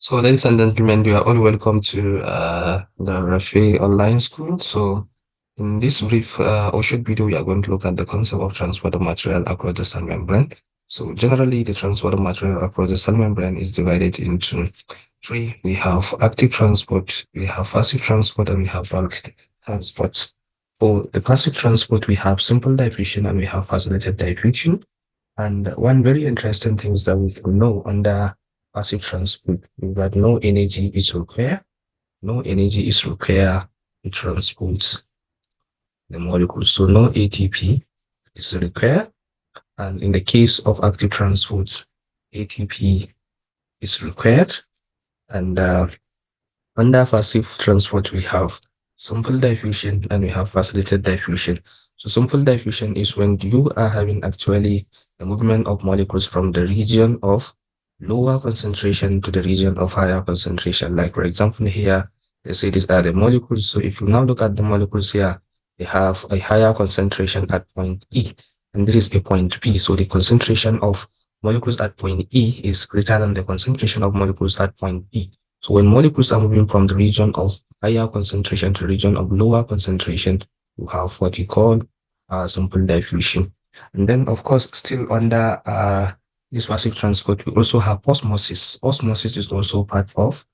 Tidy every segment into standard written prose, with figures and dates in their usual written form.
So, ladies and gentlemen, you are all welcome to the Rafi Online School. So, in this brief or short video, we are going to look at the concept of transport of material across the cell membrane. So, generally, the transport of material across the cell membrane is divided into three. We have active transport, we have passive transport, and we have bulk transport. For the passive transport, we have simple diffusion and we have facilitated diffusion. And one very interesting thing is that we can know under passive transport that no energy is required. No energy is required to transport the molecules. So no ATP is required. And in the case of active transport, ATP is required. And under passive transport, we have simple diffusion and we have facilitated diffusion. So simple diffusion is when you are having actually the movement of molecules from the region of lower concentration to the region of higher concentration. Like for example here, let's say these are the molecules. So if you now look at the molecules here, they have a higher concentration at point E, and this is a point B. So the concentration of molecules at point E is greater than the concentration of molecules at point B. So when molecules are moving from the region of higher concentration to the region of lower concentration, you have what you call simple diffusion. And then, of course, still under this passive transport, we also have osmosis. Osmosis is also part of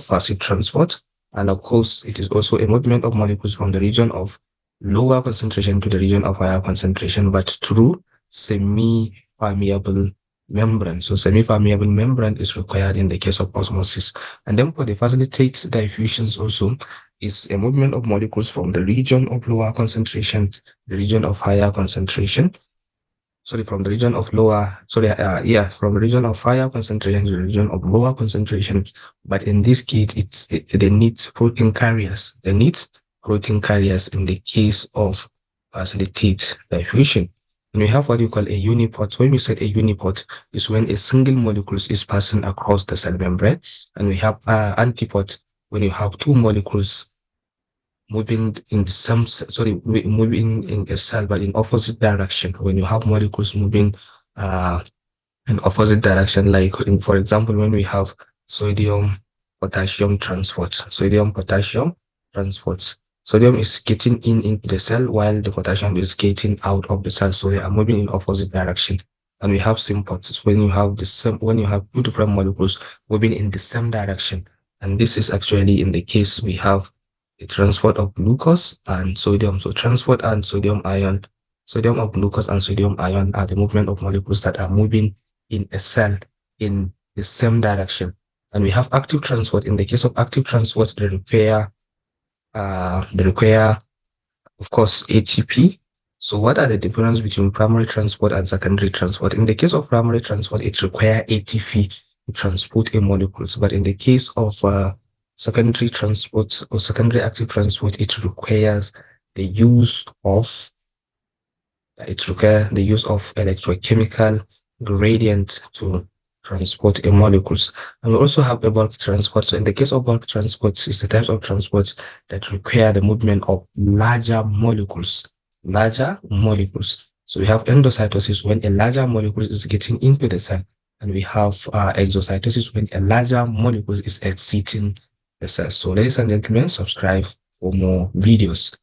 passive transport. And of course, it is also a movement of molecules from the region of lower concentration to the region of higher concentration, but through semi-permeable membrane. So semi-permeable membrane is required in the case of osmosis. And then for the facilitate diffusions also is a movement of molecules from the region of lower concentration, the region of higher concentration. Sorry, from the region of from the region of higher concentration to the region of lower concentration. But in this case, they need protein carriers. They need protein carriers in the case of facilitate diffusion. And we have what you call a uniport. When we say a uniport, is when a single molecule is passing across the cell membrane, and we have antiport when you have two molecules moving in the same, moving in a cell but in opposite direction. When you have molecules moving in opposite direction, like for example, when we have sodium potassium transport, sodium is getting into the cell while the potassium is getting out of the cell, so they are moving in opposite direction. And we have symports when you have two different molecules moving in the same direction. And this is actually in the case we have the transport of glucose and sodium. So transport and sodium of glucose and sodium ion are the movement of molecules that are moving in a cell in the same direction. And we have active transport. In the case of active transport, they require, of course, ATP. So what are the differences between primary transport and secondary transport? In the case of primary transport, it requires ATP to transport a molecules. But in the case of secondary transport or secondary active transport, it requires the use of electrochemical gradient to transport a molecules. And we also have a bulk transport. So in the case of bulk transport, it's the types of transports that require the movement of larger molecules. So we have endocytosis when a larger molecule is getting into the cell, and we have exocytosis when a larger molecule is exiting the cell. So ladies and gentlemen, subscribe for more videos.